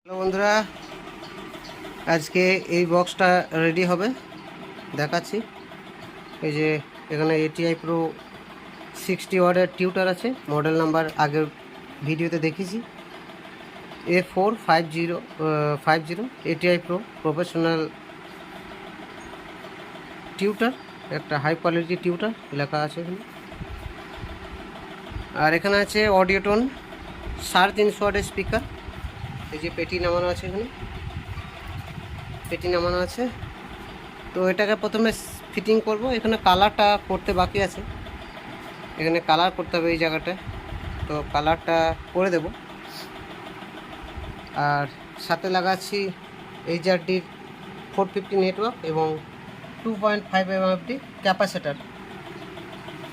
Hello বন্ধুরা, আজকে এই বক্সটা রেডি হবে দেখাচ্ছি। এই যে এখানে ATI Pro 60 ওয়াটের টিউটার আছে, মডেল নাম্বার আগের ভিডিওতে দেখেছি A450 ATI Pro professional tutor, একটা হাই কোয়ালিটি টিউটার লেখা আছে এখানে। আর এখানে আছে অডিওটোন 350 ওয়াটের স্পিকার। এই যে পেটি নামানো আছে, এখানে পেটি নামানো আছে। তো এটাকে প্রথমে ফিটিং করব। এখানে কালারটা করতে বাকি আছে, এখানে কালার করতে হবে এই জায়গাটায়, তো কালারটা করে দেব। আর সাথে লাগাচ্ছি HRDর 450 নেটওয়ার্ক এবং 2.5 mmFD ক্যাপাসিটার।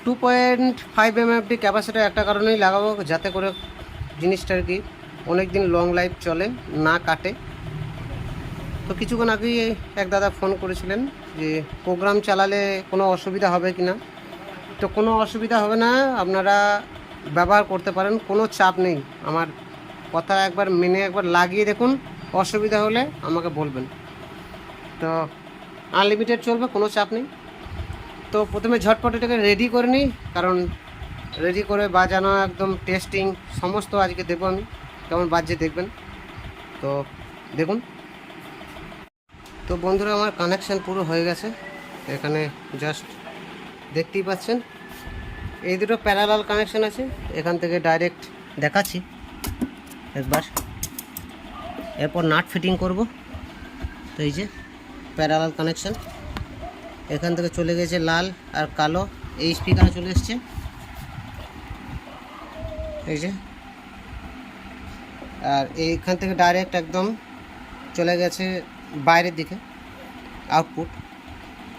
2.5 mmFD ক্যাপাসিটার একটা কারণেই লাগাবো, যাতে করে জিনিসটার কি অনেক দিন লং লাইফ চলে, না কাটে। তো কিছুক্ষণ আগেই এক দাদা ফোন করেছিলেন যে প্রোগ্রাম চালালে কোনো অসুবিধা হবে কি না। তো কোনো অসুবিধা হবে না, আপনারা ব্যবহার করতে পারেন, কোনো চাপ নেই। আমার কথা একবার মেনে একবার লাগিয়ে দেখুন, অসুবিধা হলে আমাকে বলবেন। তো আনলিমিটেড চলবে, কোনো চাপ নেই। তো প্রথমে ঝটপট এটাকে রেডি করে নিই, কারণ রেডি করে বাজানো একদম টেস্টিং সমস্ত আজকে দেবো আমি, কেমন বাজছে দেখবেন। তো দেখুন। তো বন্ধুরা, আমার কানেকশান পুরো হয়ে গেছে। এখানে জাস্ট দেখতেই পাচ্ছেন এই দুটো প্যারালাল কানেকশান আছে। এখান থেকে ডাইরেক্ট দেখাচ্ছি একবার, এরপর নাট ফিটিং করব। তো এই যে প্যারালাল কানেকশান, এখান থেকে চলে গেছে লাল আর কালো, এই স্পিকারে চলে এসছে। এই যে, আর এইখান থেকে ডাইরেক্ট একদম চলে গেছে বাইরের দিকে আউটপুট।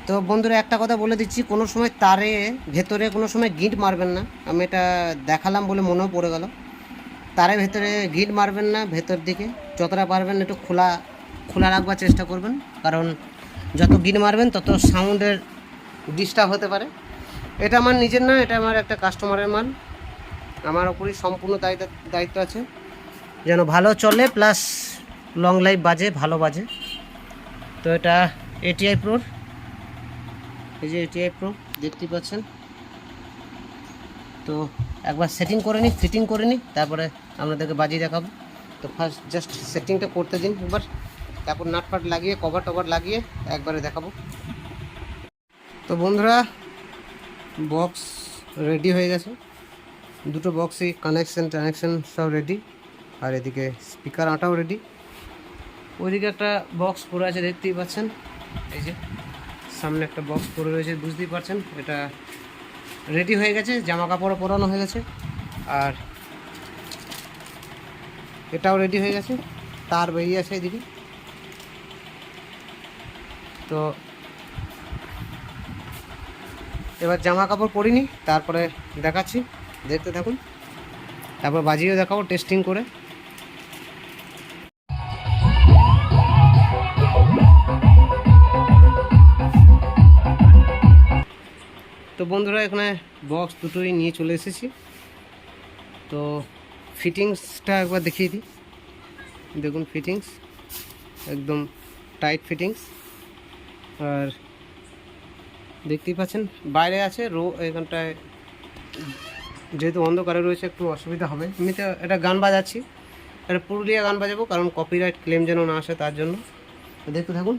তো বন্ধুরা, একটা কথা বলে দিচ্ছি, কোনো সময় তারে ভেতরে কোনো সময় গিঁট মারবেন না। আমি এটা দেখালাম বলে মনেও পড়ে গেল, তারে ভেতরে গিঁট মারবেন না। ভেতর দিকে যতটা পারবেন একটু খোলা রাখবার চেষ্টা করবেন, কারণ যত গিঁট মারবেন তত সাউন্ডের ডিস্টার্ব হতে পারে। এটা আমার নিজের না, এটা আমার একটা কাস্টমারের মাল। আমার ওপরই সম্পূর্ণ দায়িত্ব আছে যেন ভালো চলে, প্লাস লং লাইফ বাজে, ভালো বাজে। তো এটা ATI Pro, এই যে ATI Pro দেখতেই পাচ্ছেন। তো একবার সেটিং করে নিই, ফিটিং করে নিই, তারপরে আপনাদেরকে বাজিয়ে দেখাবো। তো ফার্স্ট জাস্ট সেটিংটা করতে দিন একবার, তারপর নাটপাট লাগিয়ে কভার টভার লাগিয়ে একবারে দেখাবো। তো বন্ধুরা, বক্স রেডি হয়ে গেছে, দুটো বক্সই কানেকশন সব রেডি। আর এদিকে স্পিকার আটাও রেডি। ওইদিকে একটা বক্স পড়ে আছে, দেখতেই পাচ্ছেন। এই যে সামনে একটা বক্স পড়ে রয়েছে, বুঝতেই পারছেন। এটা রেডি হয়ে গেছে, জামা কাপড়ও পরানো হয়ে গেছে। আর এটাও রেডি হয়ে গেছে, তার বেরিয়ে আছে এদিকে। তো এবার জামা কাপড় পরিনি, তারপরে দেখাচ্ছি, দেখতে থাকুন। তারপর বাজিয়েও দেখাবো টেস্টিং করে। তো বন্ধুরা, এখানে বক্স দুটোই নিয়ে চলে এসেছি। তো ফিটিংসটা একবার দেখিয়ে দিই, দেখুন ফিটিংস একদম টাইট ফিটিংস। আর দেখতেই পাচ্ছেন বাইরে আছে এখানটায়, যেহেতু অন্ধকারে রয়েছে একটু অসুবিধা হবে। এমনিতে এটা গান বাজাচ্ছি, এটা পুরুলিয়া গান বাজাবো, কারণ কপিরাইট ক্লেম যেন না আসে তার জন্য। তো দেখতে থাকুন।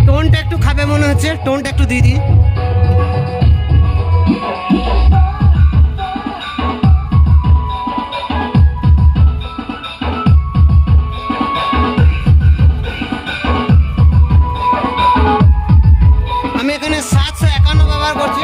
টোনটা একটু খাবে মনে হচ্ছে, টোনটা একটু দিয়ে দিই। আমি এখানে 751 ব্যবহার করছি।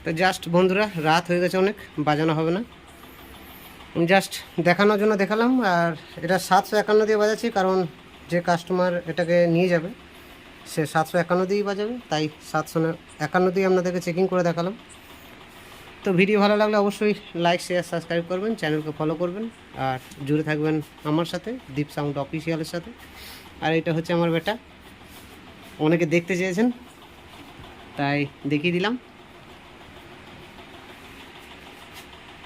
তো জাস্ট বন্ধুরা রাত হয়ে গেছে, অনেক বাজানো হবে না, আমি জাস্ট দেখানোর জন্য দেখালাম। আর এটা 751 দিয়ে বাজাচ্ছি, কারণ যে কাস্টমার এটাকে নিয়ে যাবে সে 751 দিয়েই বাজাবে, তাই 751 দিয়ে আপনাদেরকে চেকিং করে দেখালাম। তো ভিডিও ভালো লাগলে অবশ্যই লাইক শেয়ার সাবস্ক্রাইব করবেন, চ্যানেলকে ফলো করবেন, আর জুড়ে থাকবেন আমার সাথে, দীপ সাউন্ড অফিসিয়ালের সাথে। আর এটা হচ্ছে আমার বেটা, অনেকে দেখতে চেয়েছেন তাই দেখিয়ে দিলাম।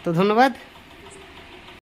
তো ধন্যবাদ।